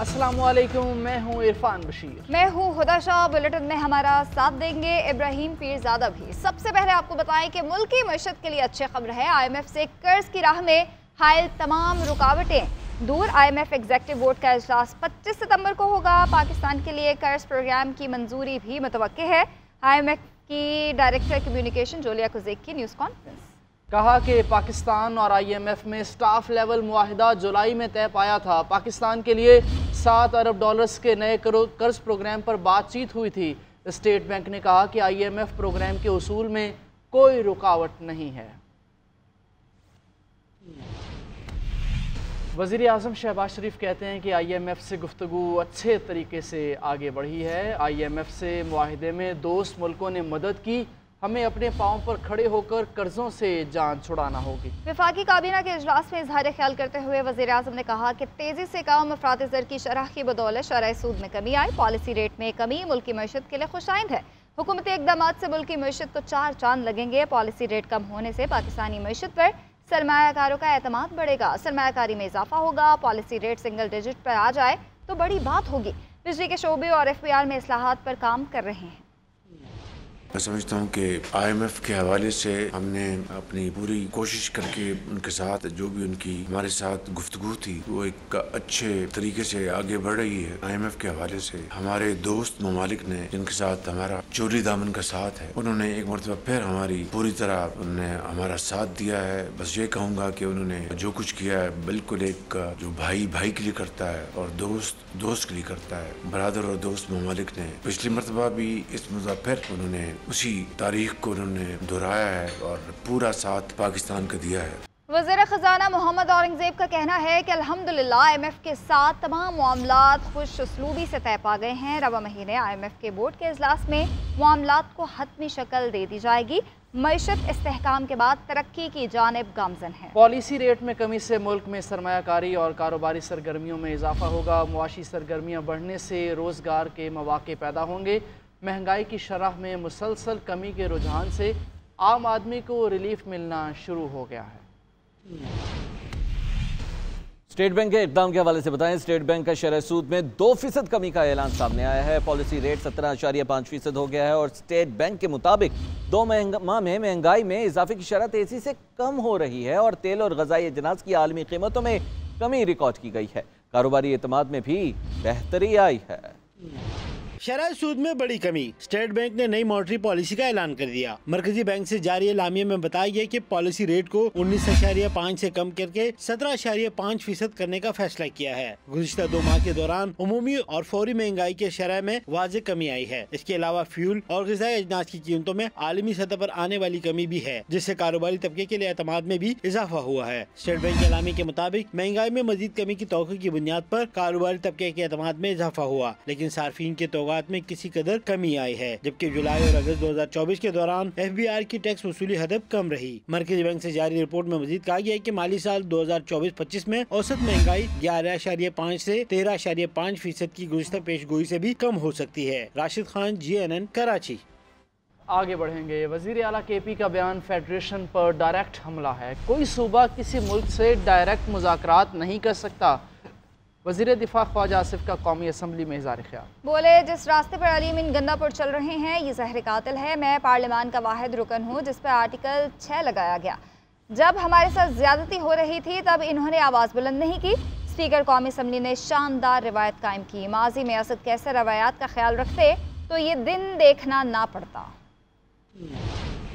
अस्सलामुअलैकुम, मैं हूँ इरफान बशीर। मैं हूँ हुदा शाह। बुलेटिन में हमारा साथ देंगे इब्राहिम पीरजादा भी। सबसे पहले आपको बताएं कि मुल्की मईशत के लिए अच्छी खबर है। IMF से कर्ज की राह में हायल तमाम रुकावटें दूर। IMF एग्जेक्टिव बोर्ड का इजलास 25 सितंबर को होगा। पाकिस्तान के लिए कर्ज प्रोग्राम की मंजूरी भी मुतवक्किल है। IMF की डायरेक्टर कम्युनिकेशन जोलिया कुज़ैक की न्यूज़ कॉन्फ्रेंस। कहा कि पाकिस्तान और IMF में स्टाफ लेवल मुआहिदा जुलाई में तय पाया था। पाकिस्तान के लिए $7 अरब के नए कर्ज प्रोग्राम पर बातचीत हुई थी। स्टेट बैंक ने कहा कि IMF प्रोग्राम के उसूल में कोई रुकावट नहीं है। वज़ीर आज़म शहबाज शरीफ कहते हैं कि IMF से गुफ्तगू अच्छे तरीके से आगे बढ़ी है। IMF से मुआहिदे में दोस्त मुल्कों ने मदद की। हमें अपने पाँव पर खड़े होकर कर्जों से जान छुड़ाना होगी। वफाकी काबीना के इजलास में इजहार ख्याल करते हुए वज़ीर आज़म ने कहा कि तेज़ी से कम अफरात ज़र की शरह की बदौलत शरह सूद में कमी आई। पॉलिसी रेट में कमी मुल्की मईशत के लिए खुशाइंद है। हुकूमती इक़दाम से मुल्की मईशत को 4 चांद लगेंगे। पॉलिसी रेट कम होने से पाकिस्तानी मईशत पर सरमायाकारों का एतमाद बढ़ेगा, सरमायाकारी में इजाफा होगा। पॉलिसी रेट सिंगल डिजिट पर आ जाए तो बड़ी बात होगी। बिजली के शोबे और FBR में इस्लाहात पर काम कर रहे हैं। मैं समझता हूँ कि IMF के हवाले से हमने अपनी पूरी कोशिश करके उनके साथ जो भी उनकी हमारे साथ गुफ्तगू थी वो एक अच्छे तरीके से आगे बढ़ रही है। IMF के हवाले से हमारे दोस्त ममालिक ने जिनके साथ हमारा चोरी दामन का साथ है, उन्होंने एक मरतबा फिर हमारी पूरी तरह उन्होंने हमारा साथ दिया है। बस ये कहूँगा कि उन्होंने जो कुछ किया है बिल्कुल एक जो भाई भाई के लिए करता है और दोस्त दोस्त के लिए करता है। बरादर और दोस्त ममालिक ने पिछली मरतबा भी इस मुद्दा फिर उन्होंने उसी तारीख को उन्होंने दोहराया है और पूरा साथ पाकिस्तान का दिया है। वज़ीर ख़जाना मोहम्मद औरंगज़ेब का कहना है कि अल्हम्दुलिल्लाह IMF के साथ तमाम मामलात खुश उसलूबी से तय पा गए हैं। रवा महीने IMF के बोर्ड के इजलास में मामलात को हतमी शक्ल दे दी जाएगी। मईशत इस्तेहकाम के बाद तरक्की की जानिब गामजन है। पॉलिसी रेट में कमी से मुल्क में सरमायाकारी और कारोबारी सरगर्मियों में इजाफा होगा। मुआशी सरगर्मियाँ बढ़ने से रोज़गार के मौके पैदा होंगे। महंगाई की शरह में मुसलसल कमी के रुझान से आम आदमी को रिलीफ मिलना शुरू हो गया है। स्टेट बैंक के इक़दाम के हवाले से बताएं। स्टेट बैंक का शरह सूद में 2% कमी का ऐलान सामने आया है। पॉलिसी रेट 17.5% हो गया है और स्टेट बैंक के मुताबिक 2 माह में महंगाई में इजाफे की शरह तेजी से कम हो रही है और तेल और ग़िज़ाई अजनास की आलमी कीमतों में कमी रिकॉर्ड की गई है। कारोबारी एतमाद में भी बेहतरी आई है। शरह सूद में बड़ी कमी। स्टेट बैंक ने नई मॉनेटरी पॉलिसी का ऐलान कर दिया। मरकजी बैंक से जारी एलामिया में बताया गया कि पॉलिसी रेट को 19.5 से कम करके 17.5% करने का फैसला किया है। गुज़िश्ता 2 माह के दौरान उमूमी और फौरी महंगाई के शरह में वाज़ेह कमी आई है। इसके अलावा फ्यूल और ग़िज़ाई अजनास की कीमतों में आलमी सतह पर आने वाली कमी भी है, जिससे कारोबारी तबके के लिए एतमाद में भी इजाफा हुआ है। स्टेट बैंक के एलामिया के मुताबिक महंगाई में मजीद कमी की तौक़ी की बुनियाद पर कारोबारी तबके के एतमाद में इजाफा हुआ, लेकिन सार्फिन के तौक़ात में किसी कदर कमी आई है, जबकि जुलाई और अगस्त 2024 के दौरान FBR की टैक्स वसूली हदफ कम रही। मरकजी बैंक से जारी रिपोर्ट में मजीद कहा गया है कि माली साल 2024-25 में औसत महंगाई 11.5 से 13.5% की गुज़िश्ता पेशगोई से भी कम हो सकती है। राशिद खान, GNN, कराची। आगे बढ़ेंगे। वज़ीर आला KP का बयान फेडरेशन पर डायरेक्ट हमला है। कोई सूबा किसी मुल्क से डायरेक्ट मुज़ाकरात नहीं कर सकता। वज़ीर दिफा ख्वाजा आसिफ का कौमी असम्बली में इज़हार ख्याल। बोले, जिस रास्ते पर अली अमीन गंदापुर चल रहे हैं ये ज़हर कातिल है। मैं पार्लियामान का वाहिद रुकन हूँ जिस पर आर्टिकल 6 लगाया गया। जब हमारे साथ ज्यादती हो रही थी तब इन्होंने आवाज़ बुलंद नहीं की। स्पीकर कौमी असम्बली ने शानदार रिवायत कायम की। माजी में असद कैसे रवायात का ख्याल रखते तो ये दिन देखना ना पड़ता।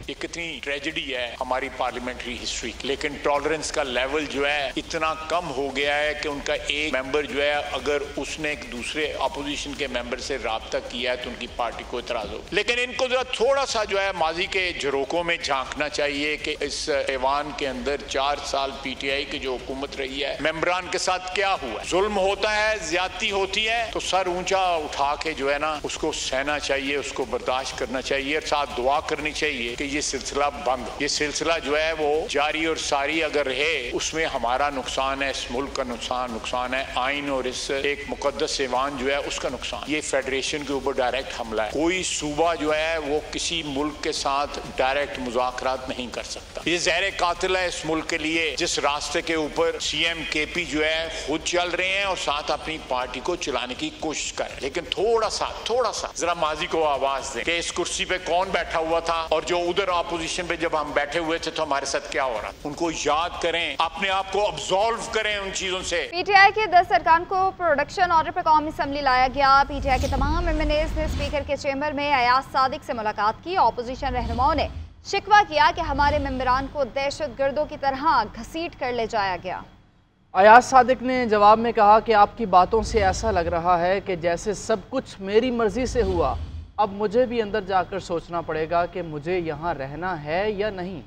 ये कितनी ट्रेजेडी है हमारी पार्लियामेंट्री हिस्ट्री, लेकिन टॉलरेंस का लेवल जो है इतना कम हो गया है कि उनका एक मेंबर जो है अगर उसने एक दूसरे अपोजिशन के मेंबर से राब्ता किया है तो उनकी पार्टी को इतराज हो। लेकिन इनको जरा थोड़ा सा जो है माजी के झरोकों में झांकना चाहिए कि इस ऐवान के अंदर 4 साल PTI की जो हुकूमत रही है मेंबरान के साथ क्या हुआ। जुल्म होता है, ज्यादती होती है तो सर ऊंचा उठा के जो है ना उसको सहना चाहिए, उसको बर्दाश्त करना चाहिए और साथ दुआ करनी चाहिए कि ये सिलसिला बंद। ये सिलसिला जो है वो जारी और सारी अगर रहे, उसमें हमारा नुकसान है, इस मुल्क का नुकसान है, आइन और इस एक मुकद्दस ऐवान जो है उसका नुकसान। ये फेडरेशन के ऊपर डायरेक्ट हमला है। कोई सूबा जो है वो किसी मुल्क के साथ डायरेक्ट मुज़ाकरात नहीं कर सकता। ये ज़हर कातिल है इस मुल्क के लिए, जिस रास्ते के ऊपर CM KP जो है खुद चल रहे हैं और साथ अपनी पार्टी को चलाने की कोशिश कर रहे हैं। लेकिन थोड़ा सा जरा माजी को आवाज दें कि इस कुर्सी पे कौन बैठा हुआ था और जो उधर ऑपोजिशन पे जब हम बैठे हुए थे तो हमारे साथ क्या हो रहा था। उनको याद करें, अपने आप को अब्सॉल्व करें उन चीजों से। PTI के 10 अरकान को प्रोडक्शन ऑर्डर पर कौमी असम्बली लाया गया। PTI के तमाम MNAs ने स्पीकर के चेंबर में अयाज सादिक से मुलाकात की। ऑपोजिशन रहनुमाओं ने शिकवा किया कि हमारे मेंबरान को दहशतगर्दों की तरह घसीट कर ले जाया गया। अयाज सादिक ने जवाब में कहा कि आपकी बातों से ऐसा लग रहा है कि जैसे सब कुछ मेरी मर्जी से हुआ। अब मुझे भी अंदर जाकर सोचना पड़ेगा कि मुझे यहाँ रहना है या नहीं।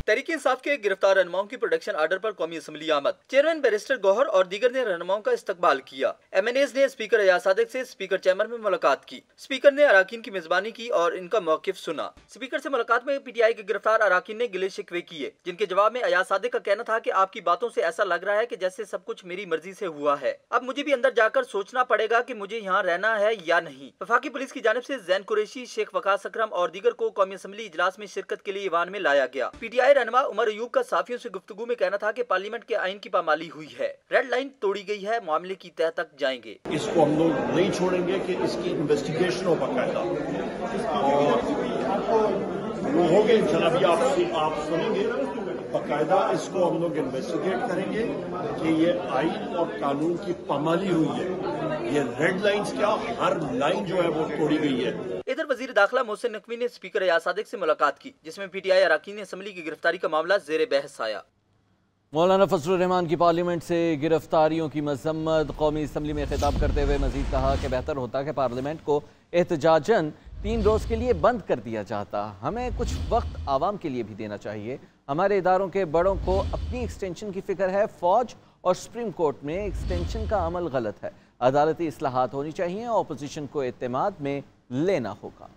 तहरीक इंसाफ के गिरफ्तार रहनुमाओं की प्रोडक्शन ऑर्डर पर कौमी असम्बली आमद। चेयरमैन बैरिस्टर गौहर और दीगर ने रहनुमाओं का इस्तकबाल किया। MNAs ने स्पीकर अयाज सादिक से स्पीकर चैम्बर में मुलाकात की। स्पीकर ने अराकीन की मेजबानी की और इनका मौकिफ सुना। स्पीकर से मुलाकात में PTI के गिरफ्तार अराकीन ने गिले शिकवे किए, जिनके जवाब में अयाज सादिक का कहना था कि आपकी बातों से ऐसा लग रहा है कि जैसे सब कुछ मेरी मर्जी से हुआ है। अब मुझे भी अंदर जाकर सोचना पड़ेगा कि मुझे यहाँ रहना है या नहीं। वफाकी पुलिस की जानिब से जैन कुरैशी, शेख वकास अकरम और दीगर को कौमी असम्बली इजलास में शिरकत के लिए ईवान में लाया गया। PTI रहनुमा उमर अयूब का साफियों से गुफ्तगू में कहना था कि पार्लियामेंट के आइन की पामाली हुई है, रेड लाइन तोड़ी गई है, मामले की तह तक जाएंगे। इसको हम लोग नहीं छोड़ेंगे कि इसकी इन्वेस्टिगेशन हो बाकायदा और वो होगी इंशाल्लाह। भी आप सुनेंगे बाकायदा इसको हम लोग इन्वेस्टिगेट करेंगे कि ये आइन और कानून की पामाली हुई है। ये रेड लाइंस क्या, हर लाइन जो है वो तोड़ी गई है। इधर वजीर दाखिला मोहसिन नकवी ने स्पीकर अयाज सादिक से मुलाकात की, जिसमें PTI अराकीन असम्बली की गिरफ्तारी का मामला जेर बहस आया। मौलाना फजलुर रहमान की पार्लियामेंट से गिरफ्तारियों की मजम्मत। कौमी असम्बली में खिताब करते हुए मजीद कहा कि बेहतर होता कि पार्लियामेंट को एहतजाजन 3 रोज़ के लिए बंद कर दिया जाता। हमें कुछ वक्त आवाम के लिए भी देना चाहिए। हमारे इदारों के बड़ों को अपनी एक्सटेंशन की फिक्र है। फौज और सुप्रीम कोर्ट में एक्सटेंशन का अमल गलत है। अदालती इस्लाहात होनी चाहिए। अपोजिशन को एतमाद में लेना होगा।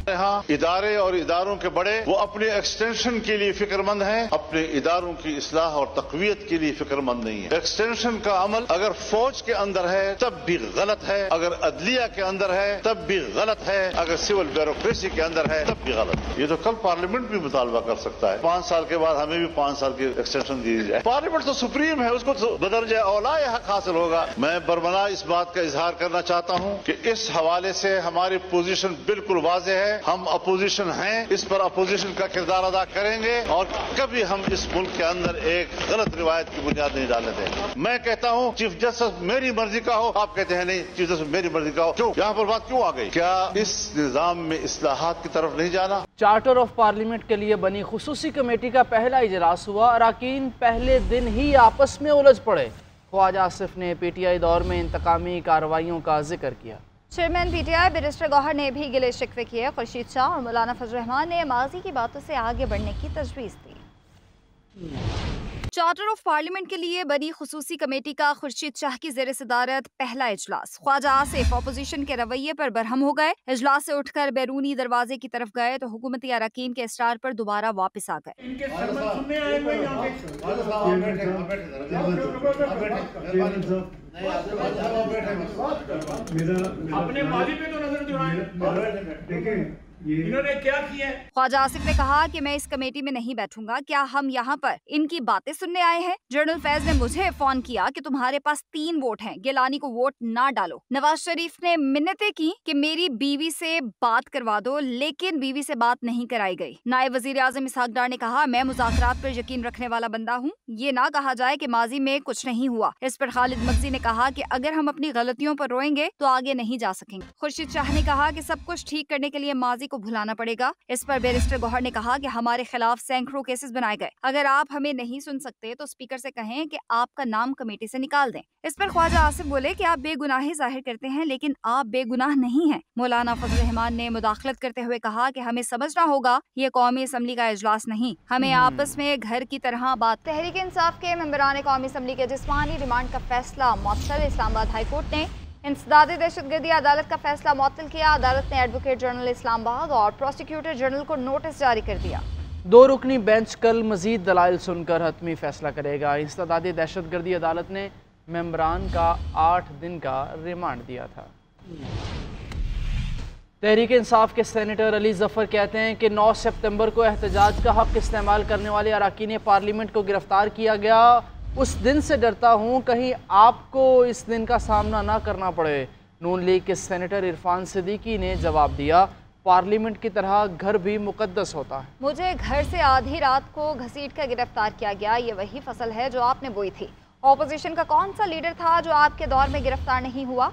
यहाँ इदारे और इदारों के बड़े वो अपने एक्सटेंशन के लिए फिक्रमंद हैं, अपने इदारों की इस्लाह और तकवीयत के लिए फिक्रमंद नहीं है। एक्सटेंशन का अमल अगर फौज के अंदर है तब भी गलत है, अगर अदलिया के अंदर है तब भी गलत है, अगर सिविल ब्यूरोक्रेसी के अंदर है तब भी गलत है। ये तो कल पार्लियामेंट भी मुतालबा कर सकता है। 5 साल के बाद हमें भी 5 साल की एक्सटेंशन दी जाए। पार्लियामेंट तो सुप्रीम है, उसको तो बदरजा औलाए हक हासिल होगा। मैं बरमला इस बात का इजहार करना चाहता हूँ कि इस हवाले से हमारी पोजीशन बिल्कुल वाज़ेह है। हम अपोजिशन हैं, इस पर अपोजिशन का किरदार अदा करेंगे और कभी हम इस मुल्क के अंदर एक गलत रिवायत की बुनियाद नहीं डालने देंगे। मैं कहता हूं चीफ जस्टिस मेरी मर्जी का हो, आप कहते हैं नहीं चीफ जस्टिस मेरी मर्जी का हो। क्यों यहाँ पर बात क्यों आ गई? क्या इस निजाम में इस्लाहात की तरफ नहीं जाना? चार्टर ऑफ पार्लियामेंट के लिए बनी खुसूसी कमेटी का पहला इजलास हुआ। अराकीन पहले दिन ही आपस में उलझ पड़े। ख्वाजा आसिफ ने PTI दौर में इंतकामी कार्रवाइयों का जिक्र किया। चेयरमैन PTI बैरिस्टर गौहर ने भी गिले शिकवे किए। खुर्शीद शाह और मौलाना फजल रहमान ने माजी की बातों से आगे बढ़ने की तजवीज़ दी। चार्टर ऑफ पार्लियामेंट के लिए बनी खुसूसी कमेटी का खुर्शीद शाह की जेर सदारत पहला इजलास। ख्वाजा आसिफ अपोजिशन के रवैये पर बरहम हो गए। इजलास से उठकर बैरूनी दरवाजे की तरफ गए तो हुकूमती अरकान के इसरार पर दोबारा वापस आ गए। अपने माली पे तो नजर दुराएं। इन्होंने क्या किया? ख्वाजा आसिफ ने कहा कि मैं इस कमेटी में नहीं बैठूंगा। क्या हम यहाँ पर इनकी बातें सुनने आए हैं? जनरल फैज ने मुझे फोन किया कि तुम्हारे पास 3 वोट हैं, गिलानी को वोट ना डालो। नवाज शरीफ ने मिन्नतें की कि मेरी बीवी से बात करवा दो, लेकिन बीवी से बात नहीं कराई गई। नायब वजीर आजम इसहाक डार ने कहा मैं मुज़ाकरात पर यकीन रखने वाला बंदा हूँ, ये ना कहा जाए कि माजी में कुछ नहीं हुआ। इस पर खालिद मगजी ने कहा कि अगर हम अपनी गलतियों पर रोएंगे तो आगे नहीं जा सकेंगे। खुर्शीद शाह ने कहा कि सब कुछ ठीक करने के लिए माजी को भुलाना पड़ेगा। इस पर बैरिस्टर गौहर ने कहा कि हमारे खिलाफ सैकड़ों केसेस बनाए गए। अगर आप हमें नहीं सुन सकते तो स्पीकर से कहें कि आपका नाम कमेटी से निकाल दें। इस पर ख्वाजा आसिफ बोले कि आप बेगुनाही जाहिर करते हैं, लेकिन आप बेगुनाह नहीं हैं। मौलाना फजल रहमान ने मुदाखलत करते हुए कहा कि हमें समझना होगा ये कौमी असम्बली का इजलास नहीं, हमें आपस में घर की तरह बात। तहरीक इंसाफ के मेंबरान कौमी असम्बली के जिस्मानी रिमांड का फैसला मुअत्तल। इस्लामाबाद हाई कोर्ट ने इंसदादी दहशतगर्दी अदालत का फैसला मुअत्तल किया। अदालत ने एडवोकेट जनरल इस्लामाबाद और प्रोसिक्यूटर जनरल को नोटिस जारी कर दिया। 2 रुकनी बेंच कल मजीद दलाइल सुनकर हतमी फैसला करेगा। इंसदादी दहशतगर्दी अदालत ने मेंबरान का 8 दिन का रिमांड दिया था। तहरीक इंसाफ के सेनेटर अली जफर कहते हैं कि 9 सितंबर को एहतजाज का हक इस्तेमाल करने वाले अरकान पार्लियामेंट को गिरफ्तार किया गया। उस दिन से डरता हूँ कहीं आपको इस दिन का सामना ना करना पड़े। नून लीग के सेनेटर इरफान सिद्दीकी ने जवाब दिया, पार्लियामेंट की तरह घर भी मुकद्दस होता है। मुझे घर से आधी रात को घसीट कर गिरफ्तार किया गया। ये वही फसल है जो आपने बोई थी। ऑपोजिशन का कौन सा लीडर था जो आपके दौर में गिरफ्तार नहीं हुआ?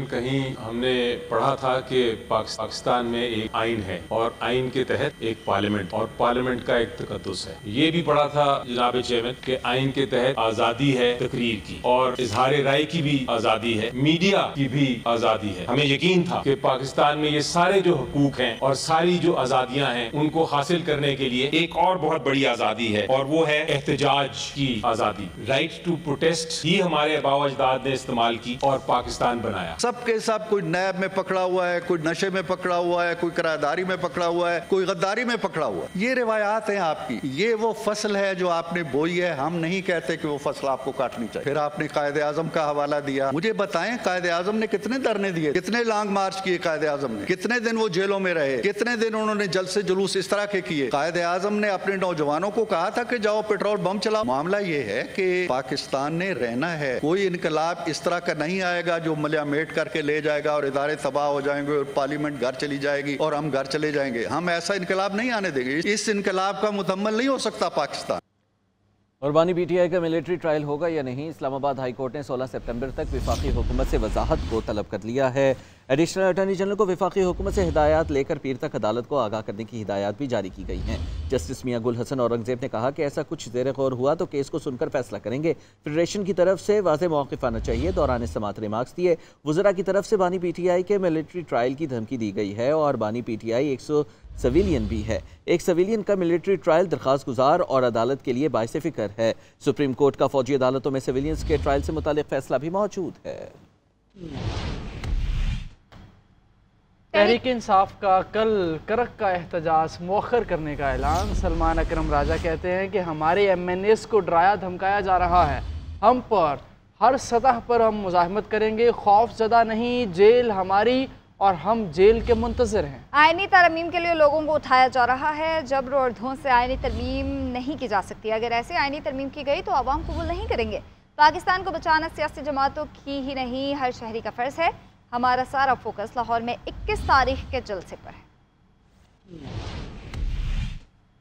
कहीं हमने पढ़ा था कि पाकिस्तान में एक आइन है और आइन के तहत एक पार्लियामेंट और पार्लियामेंट का एक तकद्दुस है। ये भी पढ़ा था जनाब चेयरमैन के आइन के तहत आज़ादी है तकरीर की और इजहार राय की भी आज़ादी है, मीडिया की भी आज़ादी है। हमें यकीन था कि पाकिस्तान में ये सारे जो हुकूक हैं और सारी जो आज़ादियाँ हैं उनको हासिल करने के लिए एक और बहुत बड़ी आज़ादी है और वो है एहतजाज की आज़ादी। राइट टू प्रोटेस्ट ही हमारे आबाओ अजदाद ने इस्तेमाल की और पाकिस्तान बनाया। सबके सब कोई नैब में पकड़ा हुआ है, कोई नशे में पकड़ा हुआ है, कोई किराएदारी में पकड़ा हुआ है, कोई गद्दारी में पकड़ा हुआ है। ये रिवायात हैं आपकी। ये वो फसल है जो आपने बोई है। हम नहीं कहते कि वो फसल आपको काटनी चाहिए। फिर आपने कायदे आजम का हवाला दिया। मुझे बताएं कायदे आजम ने कितने धरने दिए, कितने लॉन्ग मार्च किए कायदे आजम ने, कितने दिन वो जेलों में रहे, कितने दिन उन्होंने जलसे जुलूस इस तरह के किए। कायदे आजम ने अपने नौजवानों को कहा था कि जाओ पेट्रोल बम चलाओ। मामला ये है कि पाकिस्तान ने रहना है। कोई इनकलाब इस तरह का नहीं आएगा जो मलियामेट करके ले जाएगा और इदारे तबाह हो जाएंगे और पार्लियामेंट घर चली जाएगी और हम घर चले जाएंगे। हम ऐसा इनकलाब नहीं आने देंगे। इस इनकलाब का मुकम्मल नहीं हो सकता पाकिस्तान। और बानी पीटीआई का मिलिट्री ट्रायल होगा या नहीं, इस्लामाबाद हाई कोर्ट ने 16 सितंबर तक वफाकी हुकूमत से वजाहत को तलब कर लिया है। एडिशनल अटॉर्नी जनरल को वफाकी हुकूमत से हिदायत लेकर पीर तक अदालत को आगाह करने की हिदायत भी जारी की गई हैं। जस्टिस मियां गुल हसन औरंगजेब ने कहा कि ऐसा कुछ ज़ेर गौर हुआ तो केस को सुनकर फैसला करेंगे। फेडरेशन की तरफ से वाज़ेह मौक़िफ़ आना चाहिए। दौरान समाअत रिमार्क्स दिए। वज़रा की तरफ से बानी पीटीआई के मिलिट्री ट्रायल की धमकी दी गई है और बानी पीटीआई 100 सिविलियन भी है। एक सिविलियन का मिलिट्री ट्रायल दरख्वास्त गुजार और अदालत के लिए बाइस फ़िक्र है। सुप्रीम कोर्ट का फौजी अदालतों में सिविलियंस के ट्रायल से मुतालिक फैसला भी मौजूद है। तहरीक इंसाफ का कल करक का एहतजाज मौखर करने का ऐलान। सलमान अकरम राजा कहते हैं कि हमारे MNAs को डराया धमकाया जा रहा है। हम पर हर सतह पर हम मुजाहिमत करेंगे, खौफ ज़दा नहीं, जेल हमारी और हम जेल के मुंतज़िर हैं। आईनी तरमीम के लिए लोगों को उठाया जा रहा है। जबर और धों से आईनी तरमीम नहीं की जा सकती। अगर ऐसे आईनी तरमीम की गई तो अवाम कबूल नहीं करेंगे। पाकिस्तान को बचाना सियासी जमातों की ही नहीं हर शहरी का फ़र्ज़ है। हमारा सारा फोकस लाहौर में 21 तारीख के जलसे पर है।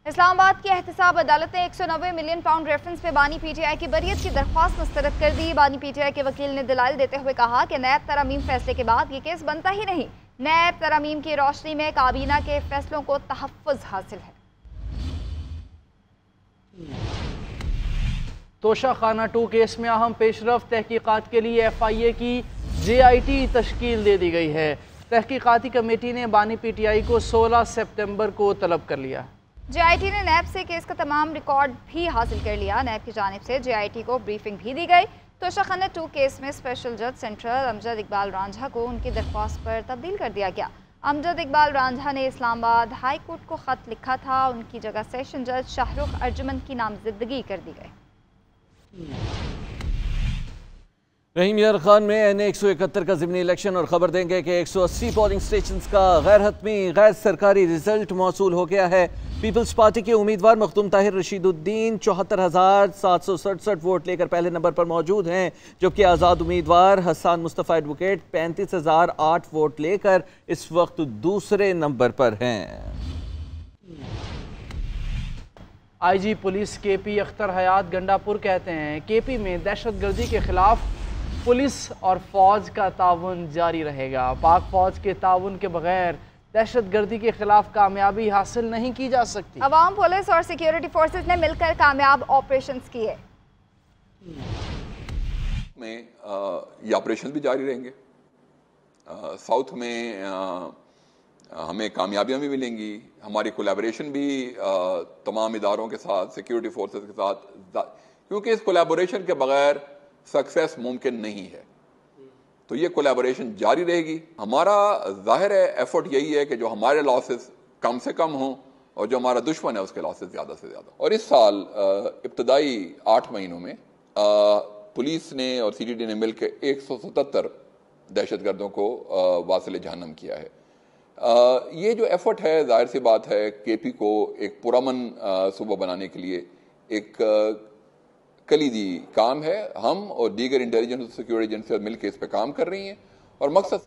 इस्लामाबाद की एहतसाब अदालत ने 190 मिलियन पाउंड रेफरेंस पे बानी पीटीआई की बरियत की दरख्वास्त मुस्तरद कर दी। बानी पीटीआई के वकील ने दलाइल देते हुए कहा कि नैब तरामीम फैसले के बाद ये केस बनता ही नहीं। नैब तरामीम की रोशनी में काबीना के फैसलों को तहफ़्फ़ुज़ हासिल है। तोशा खाना 2 केस में अहम पेशरफ। तहकीकात के लिए FIA की JIT तश्कील दे दी गई है। तहकीकाती कमेटी ने बानी पीटीआई को 16 सितंबर को तलब कर लिया। JIT ने नैब से केस का तमाम रिकॉर्ड भी हासिल कर लिया। नैब की जानिब से JIT को ब्रीफिंग भी दी गई। तोशा खाना 2 केस में स्पेशल जज सेंट्रल अमजद इकबाल रांझा को उनकी दरख्वास्त पर तब्दील कर दिया गया। अमजद इकबाल रांझा ने इस्लामाबाद हाई कोर्ट को ख़त लिखा था। उनकी जगह सेशन जज शाहरुख अर्जुमन की नामजदगी कर दी गई। रहीम यार खान में NA-171 का ज़िमनी इलेक्शन और ख़बर देंगे कि 180 पोलिंग स्टेशन का गैर हतमी गैर सरकारी रिजल्ट मौसूल हो गया है। पीपल्स पार्टी के उम्मीदवार मखदूम ताहिर रशीदुद्दीन 74,767 वोट लेकर पहले नंबर पर मौजूद हैं, जबकि आज़ाद उम्मीदवार हसन मुस्तफ़ा एडवोकेट 35,008 वोट लेकर इस वक्त दूसरे नंबर पर हैं। IG पुलिस KP अख्तर हयात गंडापुर कहते हैं KP में दहशतगर्दी के खिलाफ पुलिस और फौज का ताउन जारी रहेगा। पाक फौज के ताउन के बगैर दहशतगर्दी के खिलाफ कामयाबी हासिल नहीं की जा सकती। अवाम, पुलिस और सिक्योरिटी फोर्सेस ने मिलकर कामयाब ऑपरेशंस किए। में ये ऑपरेशन भी जारी रहेंगे। साउथ में हमें कामयाबियां भी मिलेंगी। हमारी कोलैबोरेशन भी तमाम इदारों के साथ, सिक्योरिटी फोर्सेस के साथ क्योंकि इस कोलैबोरेशन के बगैर सक्सेस मुमकिन नहीं है। तो ये कोलैबोरेशन जारी रहेगी। हमारा जाहिर है एफर्ट यही है कि जो हमारे लॉसेस कम से कम हों और जो हमारा दुश्मन है उसके लॉसेस ज़्यादा से ज़्यादा। और इस साल इब्तदाई 8 महीनों में पुलिस ने और CTD ने मिलकर 177 दहशतगर्दों को वासिल जहन्नम किया है। ये जो एफर्ट है जाहिर सी बात है KP को एक पुरअमन सूबा बनाने के लिए एक कलीदी काम है। हम और दीगर इंटेलिजेंस और सिक्योरिटी एजेंसी मिलकर इस पर काम कर रही हैं और मकसद